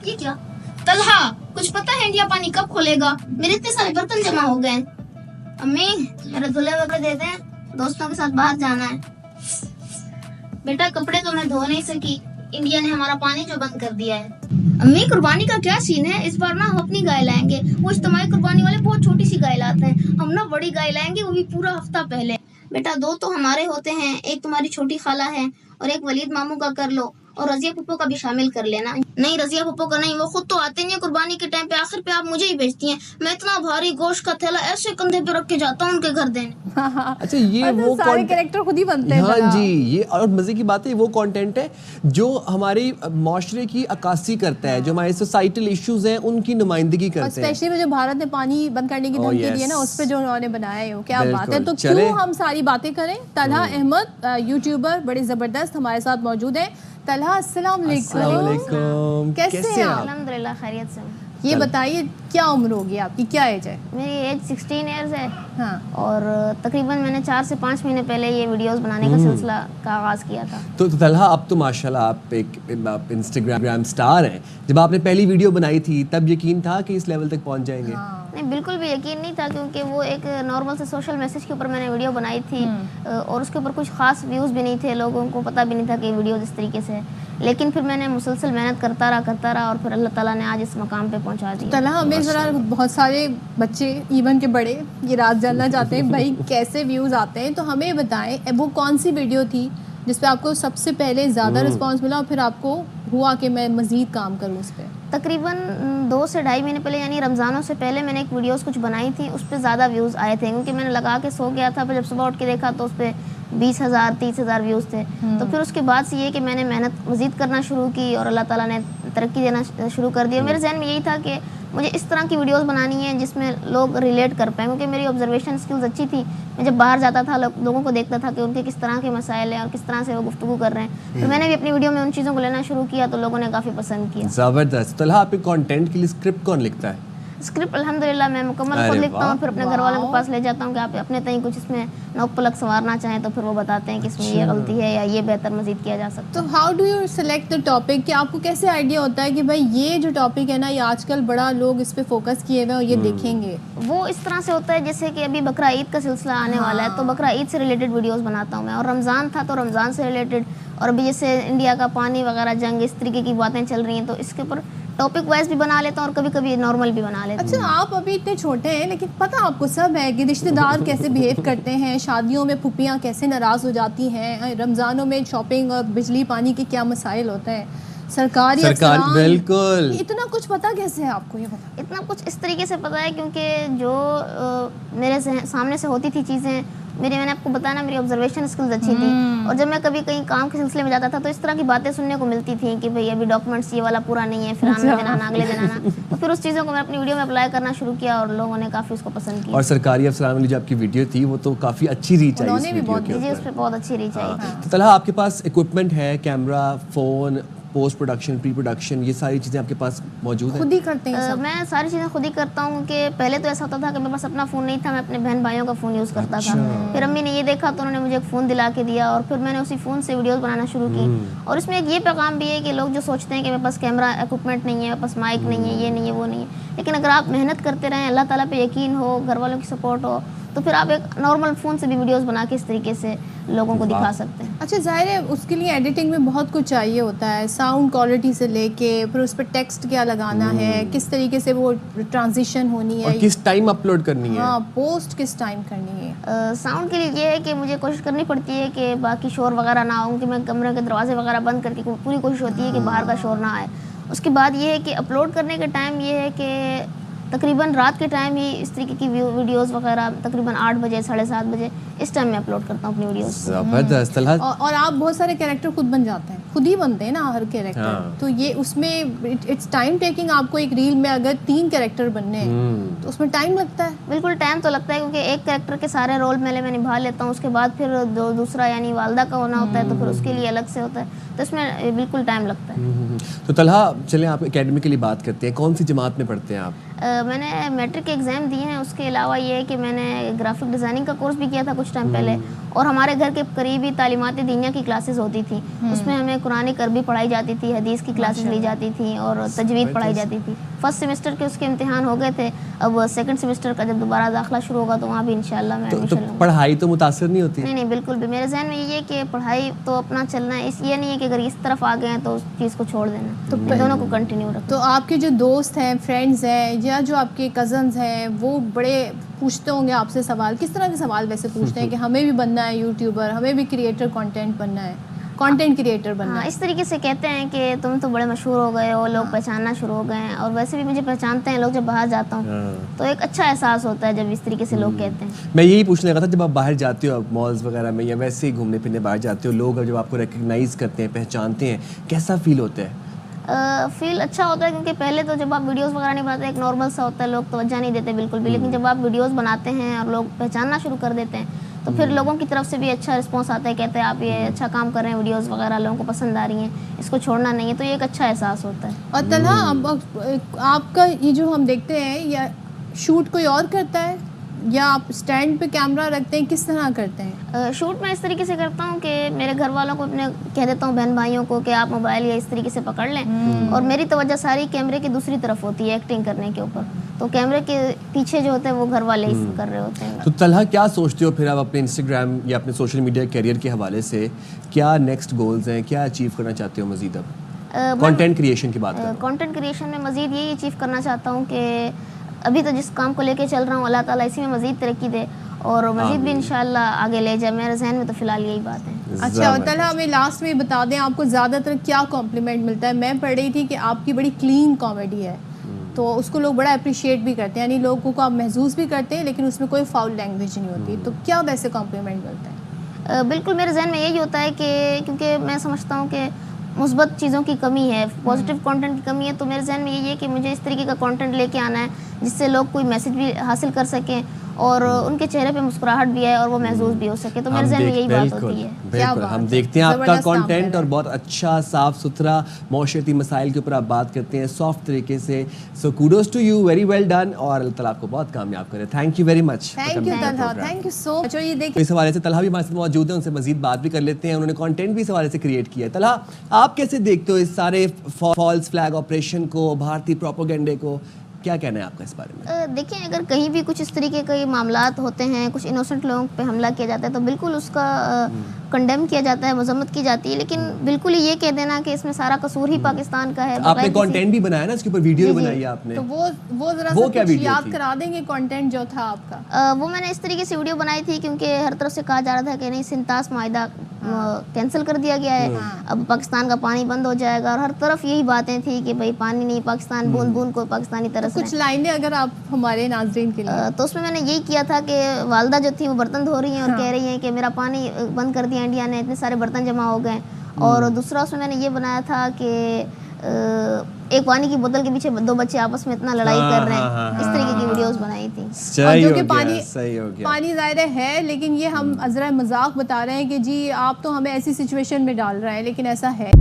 یہ کیا طلحہ کچھ پتا ہے انڈیا پانی کب کھولے گا؟ میرے اتنے سارے برتن جمع ہو گئے. امی میرے دھلے وغیرہ دے دیں, دوستوں کے ساتھ باہر جانا ہے. بیٹا کپڑے تو میں دھو نہیں سکی, انڈیا نے ہمارا پانی جو بند کر دیا ہے. امی قربانی کا کیا سین ہے؟ اس بار نا ہم اپنی گائے لائیں گے. وہ اجتماعی قربانی والے بہت چھوٹی سی گائے لاتے ہیں, ہم نا بڑی گائے لائیں گے, وہ بھی پورا ہفتہ پہلے. بیٹا دو تو ہمارے ہوتے ہیں, ایک تمہاری چھوٹی خالہ ہے اور ایک ولید ماموں کا کر لو, اور رضیہ پھپھو کا بھی شامل کر لینا. نہیں رضیہ پھپھو کا نہیں, وہ خود تو آتے نہیں قربانی کے ٹائم پہ, آخر پہ آپ مجھے ہی بھیجتی ہیں. میں اتنا بھاری گوشت کا تھیلا ایسے کندھے پہ رکھ کے جاتا ہوں ان کے گھر دینے. اچھا یہ وہ سارے کریکٹر خود ہی بنتے ہیں. ہاں جی, یہ اور مزے کی بات ہے, وہ کانٹینٹ ہے جو ہماری معاشرے کی عکاسی کرتا ہے, جو ہمارے سوسائٹل ایشوز ہیں ان کی نمائندگی کرتے ہیں. اسپیشلی جو بھارت نے پانی بند کرنے کی دھمکی دی ہے نا, اس پہ جو انہوں نے بنایا ہے, کیا بات ہے. تو کیوں ہم ساری باتیں کریں. طلحہ احمد یوٹیوبر بڑے زبردست ہمارے ساتھ موجود ہیں. طلحہ السلام علیکم, کیسے ہیں آپ؟ الحمدللہ خیریت سے. یہ بتائیے کیا عمر ہوگی آپ کی, کیا ایج ہے؟ میری ایج 16 ایئرز ہے. ہاں, اور تقریباً میں نے 4 سے 5 مہینے پہلے یہ ویڈیوز بنانے کا سلسلہ کا آغاز کیا تھا. تو طلحہ اب تو ماشاءاللہ آپ ایک انسٹاگرام سٹار ہیں. جب آپ نے پہلی ویڈیو بنائی تھی تب یقین تھا کہ اس لیول تک پہنچ جائیں گے؟ نہیں بالکل بھی یقین نہیں تھا, کیونکہ وہ ایک نارمل سے سوشل میسج کے اوپر میں نے ویڈیو بنائی تھی, اور اس کے اوپر کچھ خاص ویوز بھی نہیں تھے, لوگوں کو پتہ بھی نہیں تھا کہ ویڈیوز اس طریقے سے. لیکن پھر میں نے مسلسل محنت کرتا رہا اور پھر اللہ تعالیٰ نے آج اس مقام پہ پہنچا دیا. طلحہ ہمیں ذرا, بہت سارے بچے ایون کے بڑے یہ راز جاننا چاہتے ہیں بھائی کیسے ویوز آتے ہیں, تو ہمیں بتائیں وہ کون سی ویڈیو تھی جس پہ آپ کو سب سے پہلے زیادہ رسپانس ملا, اور پھر آپ کو ہوا کہ میں مزید کام کروں اس پہ؟ تقریباً 2 سے 2.5 مہینے پہلے, یعنی رمضانوں سے پہلے میں نے ایک ویڈیوز کچھ بنائی تھی, اس پہ زیادہ ویوز آئے تھے, کیونکہ میں نے لگا کے سو گیا تھا. پھر جب صبح اٹھ کے دیکھا تو اس پہ 20,000 30,000 ویوز تھے. تو پھر اس کے بعد سے یہ کہ میں نے محنت مزید کرنا شروع کی اور اللہ تعالیٰ نے ترقی دینا شروع کر دی. اور میرے ذہن میں یہی تھا کہ مجھے اس طرح کی ویڈیوز بنانی ہیں جس میں لوگ ریلیٹ کر پائیں, کیونکہ میری آبزرویشن اسکلز اچھی تھی. میں جب باہر جاتا تھا لوگوں کو دیکھتا تھا کہ ان کے کس طرح کے مسائل ہیں اور کس طرح سے وہ گفتگو کر رہے ہیں, تو میں نے بھی اپنی ویڈیو میں ان چیزوں کو لینا شروع کیا, تو لوگوں نے کافی پسند کیا. زبردست. طلحہ آپ کے کانٹینٹ کے لیے اسکرپٹ کون لکھتا ہے؟ اسکرپٹ الحمدللہ میں مکمل خود لکھتا ہوں, پھر اپنے گھر والوں کے پاس لے جاتا ہوں کہ آپ اپنے تئیں کچھ اس میں نوک پلک سنوارنا چاہیں, تو پھر وہ بتاتے ہیں کہ اس میں یہ غلطی ہے یا یہ بہتر مزید کیا جا سکتا. تو how do you select the topic, کہ آپ کو کیسے آئیڈیا ہوتا ہے کہ بھائی یہ جو ٹاپک ہے نا یہ آج کل بڑا لوگ اس پہ فوکس کیے ہوئے اور یہ دیکھیں گے؟ وہ اس طرح سے ہوتا ہے جیسے کہ ابھی بقرہ عید کا سلسلہ آنے والا ہے, تو بقرہ عید سے ریلیٹڈ ویڈیوز بناتا ہوں میں, اور رمضان تھا تو رمضان سے ریلیٹڈ, اور ابھی جیسے انڈیا کا پانی وغیرہ جنگ اس طریقے کی باتیں چل رہی ہیں, تو اس کے اوپر ٹاپک وائز بھی بنا لیتا ہوں اور کبھی کبھی نارمل بھی بنا لیتا ہوں. اچھا آپ ابھی اتنے چھوٹے ہیں لیکن پتہ آپ کو سب ہے کہ رشتہ دار کیسے بیہیو کرتے ہیں, شادیوں میں پھوپھیاں کیسے ناراض ہو جاتی ہیں, رمضانوں میں شاپنگ اور بجلی پانی کے کیا مسائل ہوتے ہیں, سرکاری بالکل اتنا کچھ پتہ کیسے ہے آپ کو؟ یہ پتہ اتنا کچھ اس طریقے سے پتہ ہے کیونکہ جو میرے سامنے سے ہوتی تھی چیزیں, میں نے آپ کو بتایا نا میری آبزرویشن اسکلز اچھی تھی, اور جب میں کبھی کہیں کام کے سلسلے میں جاتا تھا تو اس طرح کی باتیں سننے کو ملتی تھیں کہ بھئی ابھی ڈاکومنٹس یہ والا پورا نہیں ہے, پھر آنے دن آنا اگلے دن آنا. تو پھر اس چیزوں کو میں اپنی ویڈیو میں اپلائی کرنا شروع کیا اور لوگوں نے کافی اس کو پسند کیا. اور سرکاری افسران والی جو آپ کی ویڈیو تھی وہ تو کافی اچھی ریچ آئی, اس پہ بہت اچھی ریچ آئی. تو طلحہ آپ کے پاس اکوپمنٹ ہے, کیمرہ, فون, پوسٹ پروڈکشن, پری پروڈکشن, یہ ساری چیزیں آپ کے پاس موجود ہیں؟ خود ہی کرتے ہیں؟ میں ساری چیزیں خود ہی کرتا ہوں, کہ پہلے تو ایسا ہوتا تھا کہ میرے پاس اپنا فون نہیں تھا, میں اپنے بہن بھائیوں کا فون یوز کرتا تھا. پھر امی نے یہ دیکھا تو انہوں نے مجھے ایک فون دلا کے دیا, اور پھر میں نے اسی فون سے ویڈیوز بنانا شروع کی. اور اس میں ایک یہ پیغام بھی ہے کہ لوگ جو سوچتے ہیں کہ میرے پاس کیمرہ اکوپمنٹ نہیں ہے, میرے پاس مائک نہیں ہے, یہ نہیں ہے, وہ نہیں ہے, لیکن اگر آپ محنت کرتے رہیں, اللہ تعالیٰ پہ یقین ہو, گھر والوں کی سپورٹ ہو, تو پھر آپ ایک نارمل فون سے بھی ویڈیوز بنا کے اس طریقے سے لوگوں کو دکھا سکتے ہیں. اچھا ظاہر ہے اس کے لیے ایڈیٹنگ میں بہت کچھ چاہیے ہوتا ہے, ساؤنڈ کوالٹی سے لے کے پھر اس پہ ٹیکسٹ کیا لگانا ہے, کس طریقے سے وہ ٹرانزیشن ہونی ہے, اور کس ٹائم اپلوڈ کرنی ہے, ہاں پوسٹ کس ٹائم کرنی ہے. ساؤنڈ کے لیے یہ ہے کہ مجھے کوشش کرنی پڑتی ہے کہ باقی شور وغیرہ نہ ہوں, کہ میں کمرے کے دروازے وغیرہ بند کر کے پوری کوشش ہوتی ہے کہ باہر کا شور نہ آئے. اس کے بعد یہ ہے کہ اپلوڈ کرنے کے ٹائم یہ ہے کہ تقریباً رات کے ٹائم ہی اس طریقے کی ویڈیوز وغیرہ تقریباً 8 بجے 7:30 بجے اس ٹائم میں اپلوڈ کرتا ہوں اپنی ویڈیوز. زبردست. اور آپ بہت سارے کیریکٹر خود بن جاتے ہیں, خود ہی بنتے ہیں نا ہر کیریکٹر, تو یہ اس میں اٹس ٹائم ٹیکنگ. آپ کو ایک ریل میں اگر 3 کیریکٹر بننے ہیں تو اس میں ٹائم لگتا ہے؟ بالکل ٹائم تو لگتا ہے, کیونکہ ایک کیریکٹر کے سارے رول میں نبھا لیتا ہوں, اس کے بعد پھر دوسرا یعنی والدہ کا ہونا ہوتا ہے, تو پھر اس کے لیے الگ سے ہوتا ہے. تو اس میں بالکل ٹائم لگتا ہے. تو طلحہ چلیں آپ اکیڈمی کے لیے بات کرتے ہیں. کون سی جماعت میں پڑھتے ہیں آپ؟ میں نے میٹرک کے ایگزام دیے ہیں. اس کے علاوہ یہ ہے کہ میں نے گرافک ڈیزائننگ کا کورس بھی کیا تھا کچھ ٹائم پہلے, اور ہمارے گھر کے قریب ہی تعلیمات دینیہ کی کلاسز ہوتی تھیں. اس میں ہمیں قرآن عربی پڑھائی جاتی تھی, حدیث کی کلاسز لی جاتی تھیں اور تجوید پڑھائی جاتی تھی. فرسٹ سیمسٹر کے اس کے امتحان ہو گئے تھے. اب سیکنڈ سیمسٹر کا جب دوبارہ داخلہ شروع ہوگا تو وہاں بھی انشاءاللہ میں ایڈمیشن لوں گا. پڑھائی تو متاثر نہیں ہوتی؟ نہیں بالکل بھی. میرے ذہن میں یہ ہے کہ پڑھائی تو اپنا چلنا ہے, یہ نہیں ہے کہ اگر اس طرف آ گئے ہیں تو اس چیز کو چھوڑ دینا, تو دونوں کو کنٹینیو رکھنا. تو آپ کے جو دوست ہیں, فرینڈز ہیں, یا جو آپ کے کزنز ہیں, وہ بڑے پوچھتے ہوں گے آپ سے سوال. کس طرح کے سوال ویسے پوچھتے ہیں کہ ہمیں بھی بننا ہے یوٹیوبر, ہمیں بھی کریٹر کنٹینٹ بننا ہے, کنٹینٹ کریٹر بننا ہے؟ اس طریقے سے کہتے ہیں کہ تم تو بڑے مشہور ہو گئے ہو, لوگ پہچاننا شروع ہو گئے ہیں. اور ویسے بھی مجھے پہچانتے ہیں لوگ جب باہر جاتا ہوں, تو ایک اچھا احساس ہوتا ہے جب اس طریقے سے لوگ کہتے ہیں. میں یہی پوچھنے لگا تھا, جب آپ باہر جاتے ہو مالز وغیرہ میں یا ویسے ہی گھومنے پھرنے باہر جاتے ہو, لوگ جب آپ کو ریکگنائز کرتے ہیں, پہچانتے ہیں, کیسا فیل ہوتا ہے؟ فیل اچھا ہوتا ہے, کیونکہ پہلے تو جب آپ ویڈیوز وغیرہ نہیں بناتے ایک نارمل سا ہوتا ہے, لوگ توجہ نہیں دیتے بالکل بھی. لیکن جب آپ ویڈیوز بناتے ہیں اور لوگ پہچاننا شروع کر دیتے ہیں تو پھر لوگوں کی طرف سے بھی اچھا رسپانس آتا ہے, کہتے ہیں آپ یہ اچھا کام کر رہے ہیں, ویڈیوز وغیرہ لوگوں کو پسند آ رہی ہیں, اس کو چھوڑنا نہیں ہے. تو یہ ایک اچھا احساس ہوتا ہے. اور طلحہ آپ کا یہ جو ہم دیکھتے ہیں, یا شوٹ کوئی اور کرتا ہے یا آپ اسٹینڈ پہ کیمرہ رکھتے ہیں, کس طرح کرتے ہیں شوٹ؟ میں اس طریقے سے کرتا ہوں کہ میرے گھر والوں کو اپنے کہہ دیتا ہوں, بہن بھائیوں کو, کہ آپ موبائل یا اس طریقے سے پکڑ لیں, اور میری توجہ ساری کیمرے کی دوسری طرف ہوتی ہے ایکٹنگ کرنے کے اوپر. تو کیمرے کے پیچھے جو ہوتے ہیں وہ گھر والے ہی کر رہے ہوتے ہیں. تو طلحہ کیا سوچتے ہو پھر آپ اپنے انسٹاگرام یا اپنے سوشل میڈیا کیریئر کے حوالے سے, کیا نیکسٹ گولز ہیں, کیا اچیو کرنا چاہتے ہو مزید؟ اب کنٹینٹ کریشن کی بات کریں. کنٹینٹ کریشن میں مزید یہی اچیو کرنا چاہتا ہوں کہ ابھی تو جس کام کو لے کے چل رہا ہوں, اللہ تعالیٰ اسی میں مزید ترقی دے اور مزید بھی انشاءاللہ آگے لے جائے. میرے ذہن میں تو فی الحال یہی بات ہے. اچھا, اور طلحہ ہمیں لاسٹ میں بتا دیں, آپ کو زیادہ تر کیا کمپلیمنٹ ملتا ہے؟ میں پڑھ رہی تھی کہ آپ کی بڑی کلین کامیڈی ہے, تو اس کو لوگ بڑا اپریشیٹ بھی کرتے ہیں, یعنی لوگوں کو آپ محظوظ بھی کرتے ہیں لیکن اس میں کوئی فاؤل لینگویج نہیں ہوتی. تو کیا ویسے کمپلیمنٹ ملتا ہے؟ بالکل میرے ذہن میں یہی ہوتا ہے کہ کیونکہ میں سمجھتا ہوں کہ مثبت چیزوں کی کمی ہے, پازیٹیو کنٹینٹ کی کمی ہے. تو میرے ذہن میں یہی ہے کہ مجھے اس طریقے کا کنٹینٹ لے کے آنا ہے جس سے لوگ کوئی میسج بھی حاصل کر سکیں اور ان کے چہرے پہ مسکراہٹ بھی آئے اور وہ محظوظ بھی ہو سکے. تو میرے ذہن میں یہی بات ہوتی ہے. بالکل ہم دیکھتے ہیں آپ کا کنٹینٹ اور بہت اچھا صاف ستھرا معاشرتی مسائل کے اوپر آپ بات کرتے ہیں سافٹ طریقے سے. So kudos to you, very well done, اور اللہ تعالیٰ آپ کو بہت کامیاب کرے. Thank you very much. Thank you Talha, thank you so much. یہ دیکھیں اس حوالے سے طلحہ بھی ہمارے ساتھ موجود ہیں, ان سے مزید بات بھی کر لیتے ہیں. انہوں نے کنٹینٹ بھی اس حوالے سے کریٹ کیا ہے. طلحہ آپ کیسے دیکھتے ہو اس سارے فالس فلیگ آپریشن کو, بھارتی پروپیگنڈے کو, کیا کہنا ہے آپ کا اس بارے میں؟ دیکھیں, اگر کہیں بھی کچھ اس طریقے کے معاملات ہوتے ہیں, کچھ انوسنٹ لوگوں پہ حملہ کیا جاتا ہے, تو بالکل اس کا کنڈیم کیا جاتا ہے, مذمت کی جاتی ہے. لیکن بالکل یہ کہہ دینا کہ اس میں سارا قصور ہی پاکستان کا ہے. آپ نے کنٹینٹ بھی بنایا نا, اس کے اوپر ویڈیو بھی بنائی ہے آپ نے, تو وہ ذرا سا کچھ یاد کرا دیں گے کنٹینٹ جو تھا آپ کا؟ وہ میں نے اس طریقے سے ویڈیو بنائی تھی کیونکہ ہر طرف سے کہا جا رہا تھا کہ نہیں, سنتاس معاہدہ کینسل کر دیا گیا ہے, اب پاکستان کا پانی بند ہو جائے گا, اور ہر طرف یہی باتیں تھیں کہ بھائی پانی نہیں, پاکستان بوند بوند کو پاکستانی طرف سے. کچھ لائنیں اگر آپ ہمارے ناظرین کے لیے. تو اس میں نے یہی کیا تھا کہ والدہ جو تھی وہ برتن دھو رہی ہیں اور کہہ رہی ہیں کہ میرا پانی بند کر دیا انڈیا نے, اتنے سارے برتن جمع ہو گئے. اور دوسرا اس میں نے یہ بنایا تھا کہ ایک پانی کی بوتل کے پیچھے دو بچے آپس میں اتنا لڑائی کر رہے ہیں. اس طریقے کی ویڈیوز بنائی تھی. جو کہ پانی ظاہر ہے, لیکن یہ ہم ذرا مذاق بتا رہے ہیں کہ جی آپ تو ہمیں ایسی سچویشن میں ڈال رہے ہیں, لیکن ایسا ہے.